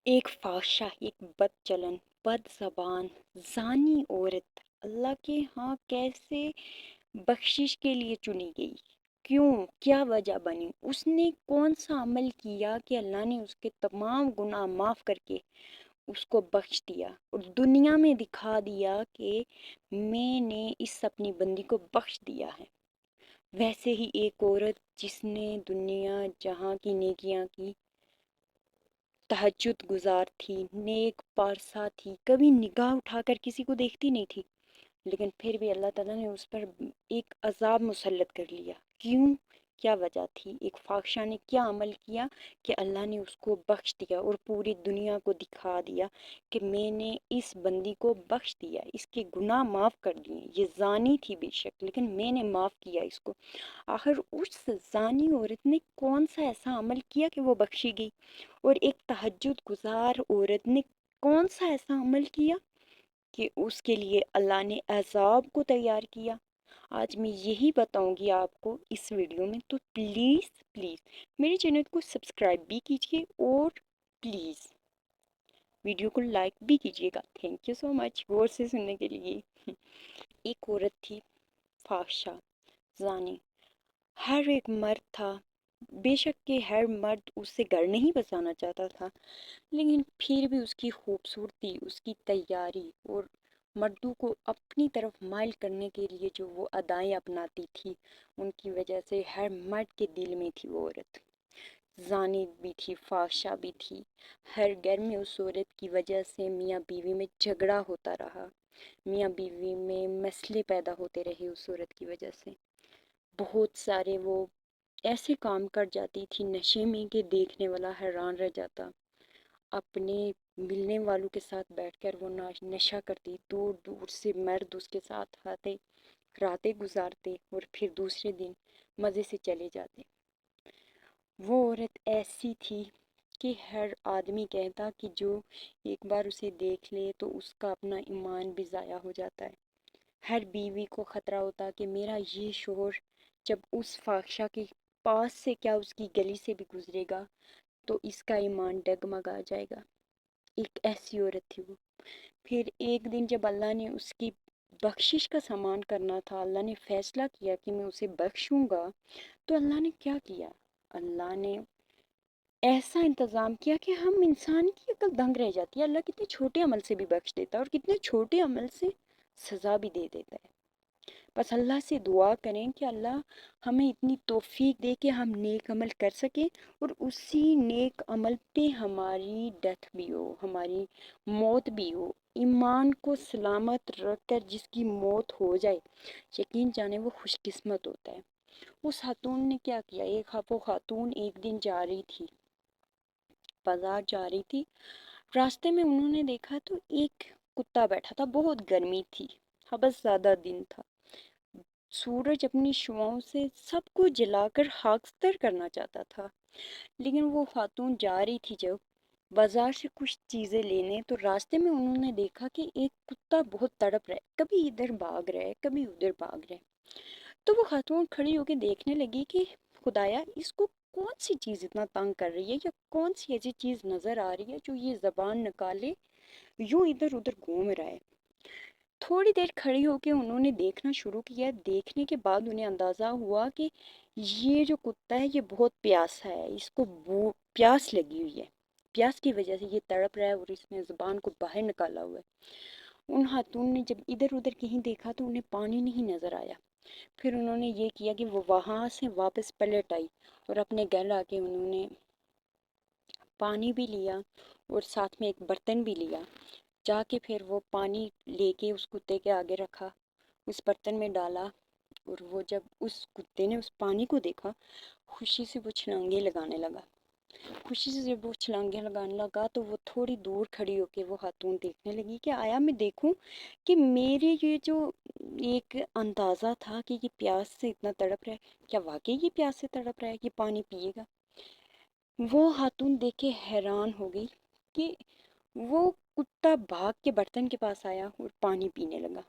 ایک فحشہ، ایک بد چلن، بد زبان، زانی عورت اللہ کے ہاں کیسے بخشش کے لیے چنی گئی؟ کیوں؟ کیا وجہ بنی؟ اس نے کون سا عمل کیا کہ اللہ نے اس کے تمام گناہ معاف کر کے اس کو بخش دیا اور دنیا میں دکھا دیا کہ میں نے اس اپنی بندی کو بخش دیا ہے؟ ویسے ہی ایک عورت جس نے دنیا جہاں کی نیکیاں کی، تہجد گزار تھی، نیک پارسا تھی، کبھی نگاہ اٹھا کر کسی کو دیکھتی نہیں تھی، لیکن پھر بھی اللہ تعالیٰ نے اس پر ایک عذاب مسلط کر لیا۔ کیوں؟ کیا وجہ تھی؟ ایک فاحشہ نے کیا عمل کیا کہ اللہ نے اس کو بخش دیا اور پوری دنیا کو دکھا دیا کہ میں نے اس بندی کو بخش دیا، اس کے گناہ معاف کر دیے۔ یہ زانی تھی بے شک، لیکن میں نے معاف کیا اس کو۔ آخر اس زانی عورت نے کون سا ایسا عمل کیا کہ وہ بخشی گئی؟ اور ایک تہجد گزار عورت نے کون سا ایسا عمل کیا کہ اس کے لیے اللہ نے عذاب کو تیار کیا؟ آج میں یہی بتاؤں گی آپ کو اس ویڈیو میں، تو پلیز پلیز میرے چینل کو سبسکرائب بھی کیجیے اور پلیز ویڈیو کو لائک بھی کیجیے گا۔ تھینک یو سو مچ غور سے سننے کے لیے۔ ایک عورت تھی فحشہ، زانی، ہر ایک مرد تھا، بے شک کہ ہر مرد اس سے گھر نہیں بسانا چاہتا تھا، لیکن پھر بھی اس کی خوبصورتی، اس کی تیاری اور مردوں کو اپنی طرف مائل کرنے کے لیے جو وہ ادائیں اپناتی تھی، ان کی وجہ سے ہر مرد کے دل میں تھی وہ عورت۔ زانی بھی تھی، فحشہ بھی تھی۔ ہر گھر میں اس عورت کی وجہ سے میاں بیوی میں جھگڑا ہوتا رہا، میاں بیوی میں مسئلے پیدا ہوتے رہے اس عورت کی وجہ سے۔ بہت سارے وہ ایسے کام کر جاتی تھی نشے میں کہ دیکھنے والا حیران رہ جاتا۔ اپنے ملنے والوں کے ساتھ بیٹھ کر وہ نشہ کرتی، دور دور سے مرد اس کے ساتھ آتے، راتیں گزارتے اور پھر دوسرے دن مزے سے چلے جاتے۔ وہ عورت ایسی تھی کہ ہر آدمی کہتا کہ جو ایک بار اسے دیکھ لے تو اس کا اپنا ایمان بھی ضائع ہو جاتا ہے۔ ہر بیوی کو خطرہ ہوتا کہ میرا یہ شوہر جب اس فاحشہ کے پاس سے کیا اس کی گلی سے بھی گزرے گا تو اس کا ایمان ڈگمگا جائے گا۔ ایک ایسی عورت تھی وہ۔ پھر ایک دن جب اللہ نے اس کی بخشش کا سامان کرنا تھا، اللہ نے فیصلہ کیا کہ میں اسے بخشوں گا، تو اللہ نے کیا کیا؟ اللہ نے ایسا انتظام کیا کہ ہم انسان کی عقل دنگ رہ جاتی ہے۔ اللہ کتنے چھوٹے عمل سے بھی بخش دیتا ہے اور کتنے چھوٹے عمل سے سزا بھی دے دیتا ہے۔ بس اللہ سے دعا کریں کہ اللہ ہمیں اتنی توفیق دے کہ ہم نیک عمل کر سکیں اور اسی نیک عمل پہ ہماری ڈیتھ بھی ہو، ہماری موت بھی ہو۔ ایمان کو سلامت رکھ کر جس کی موت ہو جائے، یقین جانے وہ خوش قسمت ہوتا ہے۔ اس خاتون نے کیا کیا؟ وہ خاتون ایک دن جا رہی تھی، بازار جا رہی تھی، راستے میں انہوں نے دیکھا تو ایک کتا بیٹھا تھا، بہت گرمی تھی، بس زیادہ دن تھا، سورج اپنی شعاؤں سے سب کو جلا کر خاکستر کرنا چاہتا تھا، لیکن وہ خاتون جا رہی تھی جب بازار سے کچھ چیزیں لینے، تو راستے میں انہوں نے دیکھا کہ ایک کتا بہت تڑپ رہا ہے، کبھی ادھر بھاگ رہا ہے، کبھی ادھر بھاگ رہا ہے۔ تو وہ خاتون کھڑی ہو کے دیکھنے لگی کہ خدایا اس کو کون سی چیز اتنا تنگ کر رہی ہے، یا کون سی ایسی چیز نظر آ رہی ہے جو یہ زبان نکالے یوں ادھر ادھر گھوم رہا ہے۔ تھوڑی دیر کھڑی ہو کے انہوں نے دیکھنا شروع کیا، دیکھنے کے بعد انہیں اندازہ ہوا کہ یہ جو کتا ہے یہ بہت پیاسا ہے، اس کو پیاس لگی ہوئی ہے، پیاس کی وجہ سے یہ تڑپ رہا ہے اور اس نے زبان کو باہر نکالا ہوا ہے۔ ان خاتون نے جب ادھر ادھر کہیں دیکھا تو انہیں پانی نہیں نظر آیا۔ پھر انہوں نے یہ کیا کہ وہ وہاں سے واپس پلٹ آئی اور اپنے گھر آ کے انہوں نے پانی بھی لیا اور ساتھ میں ایک برتن بھی لیا۔ جا کے پھر وہ پانی لے کے اس کتے کے آگے رکھا، اس برتن میں ڈالا، اور وہ جب اس کتے نے اس پانی کو دیکھا، خوشی سے وہ چھلانگے لگانے لگا۔ خوشی سے جب وہ چھلانگے لگانے لگا تو وہ تھوڑی دور کھڑی ہو کے وہ خاتون دیکھنے لگی کہ آیا میں دیکھوں کہ میرے یہ جو ایک اندازہ تھا کہ یہ پیاس سے اتنا تڑپ رہا ہے، کیا واقعی یہ پیاس سے تڑپ رہا ہے، یہ پانی پیے گا؟ وہ خاتون دیکھ کے حیران ہو گئی کہ وہ کتا بھاگ کے برتن کے پاس آیا اور پانی پینے لگا۔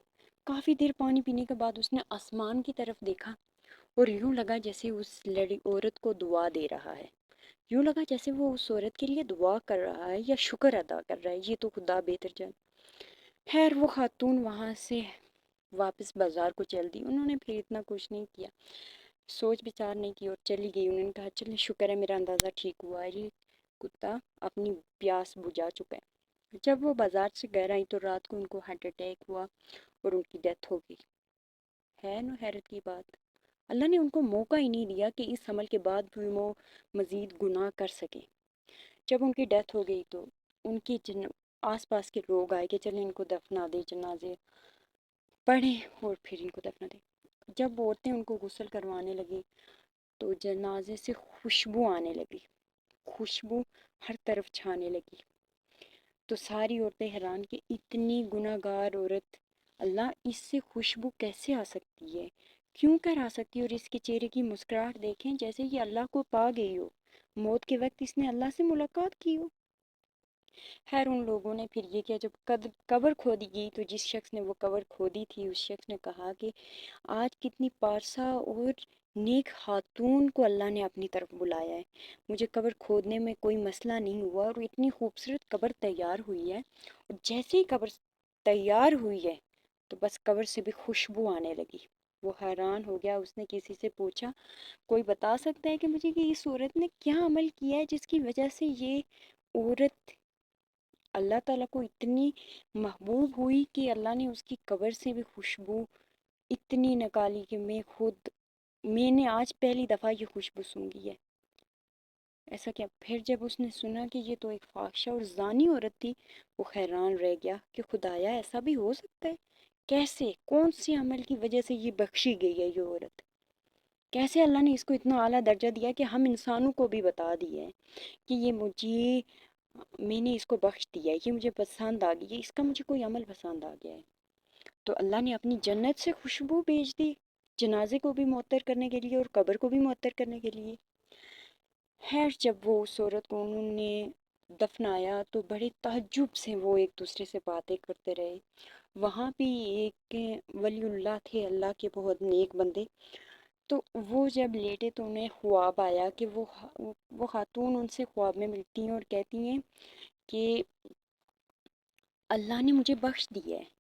کافی دیر پانی پینے کے بعد اس نے آسمان کی طرف دیکھا اور یوں لگا جیسے اس عورت کو دعا دے رہا ہے یوں لگا جیسے وہ اس عورت کے لیے دعا کر رہا ہے یا شکر ادا کر رہا ہے، یہ تو خدا بہتر جان۔ خیر وہ خاتون وہاں سے واپس بازار کو چل دی، انہوں نے پھر اتنا کچھ نہیں کیا، سوچ بچار نہیں کی اور چلی گئی۔ انہوں نے کہا چلیں شکر ہے میرا اندازہ ٹھیک ہوا ہے، یہ کتا اپنی پیاس بجھا چکا ہے۔ جب وہ بازار سے گھر آئی تو رات کو ان کو ہارٹ اٹیک ہوا اور ان کی ڈیتھ ہو گئی۔ ہے نا حیرت کی بات، اللہ نے ان کو موقع ہی نہیں دیا کہ اس عمل کے بعد بھی وہ مزید گناہ کر سکیں۔ جب ان کی ڈیتھ ہو گئی تو ان کی آس پاس کے لوگ آئے کہ چلیں ان کو دفنا دیں، جنازے پڑھیں اور پھر ان کو دفنا دیں۔ جب عورتیں ان کو غسل کروانے لگی تو جنازے سے خوشبو آنے لگی، خوشبو ہر طرف چھانے لگی، تو ساری عورتیں حیران کہ اتنی گناہ گار عورت، اللہ اس سے خوشبو کیسے آ سکتی ہے، کیوں کر آ سکتی ہے، اور اس کے چہرے کی مسکراہٹ دیکھیں جیسے یہ اللہ کو پا گئی ہو، موت کے وقت اس نے اللہ سے ملاقات کی ہو۔ خیر ان لوگوں نے پھر یہ کیا، جب قبر کھودی گئی تو جس شخص نے وہ قبر کھودی تھی اس شخص نے کہا کہ آج کتنی پارسا اور نیک خاتون کو اللہ نے اپنی طرف بلایا ہے، مجھے قبر کھودنے میں کوئی مسئلہ نہیں ہوا اور اتنی خوبصورت قبر تیار ہوئی ہے، اور جیسے ہی قبر تیار ہوئی ہے تو بس قبر سے بھی خوشبو آنے لگی۔ وہ حیران ہو گیا، اس نے کسی سے پوچھا کوئی بتا سکتا ہے کہ مجھے کہ اس عورت نے کیا عمل کیا ہے جس کی وجہ سے یہ عورت اللہ تعالیٰ کو اتنی محبوب ہوئی کہ اللہ نے اس کی قبر سے بھی خوشبو اتنی نکالی کہ میں نے آج پہلی دفعہ یہ خوشبو سونگھی ہے۔ ایسا کیا؟ پھر جب اس نے سنا کہ یہ تو ایک فاحشہ اور زانی عورت تھی، وہ حیران رہ گیا کہ خدایا ایسا بھی ہو سکتا ہے، کیسے، کون سے عمل کی وجہ سے یہ بخشی گئی ہے یہ عورت، کیسے اللہ نے اس کو اتنا اعلیٰ درجہ دیا کہ ہم انسانوں کو بھی بتا دیا ہے کہ یہ مجھے، میں نے اس کو بخش دیا ہے، یہ مجھے پسند آ گئی ہے، اس کا مجھے کوئی عمل پسند آ گیا ہے۔ تو اللہ نے اپنی جنت سے خوشبو بھیج دی، جنازے کو بھی معطر کرنے کے لیے اور قبر کو بھی معطر کرنے کے لیے۔ خیر جب وہ اس عورت کو انہوں نے دفنایا تو بڑے تعجب سے وہ ایک دوسرے سے باتیں کرتے رہے۔ وہاں بھی ایک ولی اللہ تھے، اللہ کے بہت نیک بندے، تو وہ جب لیٹے تو انہیں خواب آیا کہ وہ خاتون ان سے خواب میں ملتی ہیں اور کہتی ہیں کہ اللہ نے مجھے بخش دیا ہے،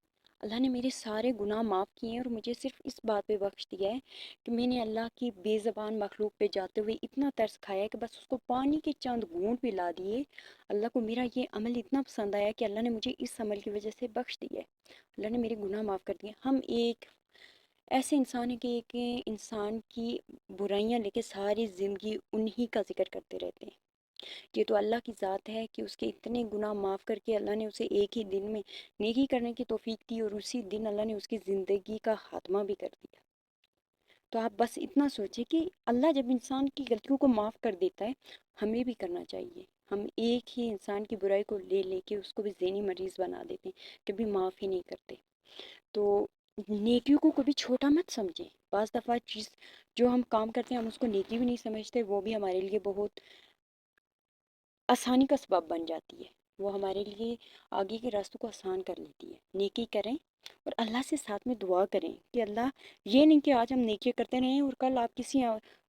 اللہ نے میرے سارے گناہ معاف کیے ہیں، اور مجھے صرف اس بات پہ بخش دیا ہے کہ میں نے اللہ کی بے زبان مخلوق پہ جاتے ہوئے اتنا ترس کھایا ہے کہ بس اس کو پانی کے چند گھونٹ پلا دیے، اللہ کو میرا یہ عمل اتنا پسند آیا کہ اللہ نے مجھے اس عمل کی وجہ سے بخش دیا ہے، اللہ نے میرے گناہ معاف کر دیے۔ ہم ایک ایسے انسان ہیں کہ ایک انسان کی برائیاں لے کے ساری زندگی انہی کا ذکر کرتے رہتے ہیں، یہ تو اللہ کی ذات ہے کہ اس کے اتنے گناہ معاف کر کے اللہ نے اسے ایک ہی دن میں نیکی کرنے کی توفیق دی، اور اسی دن اللہ نے اس کی زندگی کا خاتمہ بھی کر دیا۔ تو آپ بس اتنا سوچیں کہ اللہ جب انسان کی غلطیوں کو معاف کر دیتا ہے، ہمیں بھی کرنا چاہیے۔ ہم ایک ہی انسان کی برائی کو لے لے کے اس کو بھی ذہنی مریض بنا دیتے ہیں، کبھی معاف ہی نہیں کرتے۔ تو نیکیوں کو کبھی چھوٹا مت سمجھیں، بعض دفعہ چیز جو ہم کام کرتے ہیں ہم اس کو نیکی بھی نہیں سمجھتے، وہ بھی ہمارے لیے بہت آسانی کا سبب بن جاتی ہے، وہ ہمارے لیے آگے کے راستوں کو آسان کر لیتی ہے۔ نیکی کریں اور اللہ سے ساتھ میں دعا کریں کہ اللہ، یہ نہیں کہ آج ہم نیکی کرتے رہیں اور کل آپ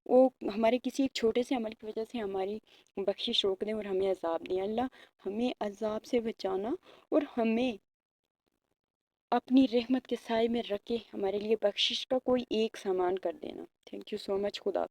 وہ ہمارے کسی ایک چھوٹے سے عمل کی وجہ سے ہماری بخشش روک دیں اور ہمیں عذاب دیں۔ اللہ ہمیں عذاب سے بچانا اور ہمیں اپنی رحمت کے سائے میں رکھ کے ہمارے لیے بخشش کا کوئی ایک سامان کر دینا۔ تھینک یو سو مچ، خدا۔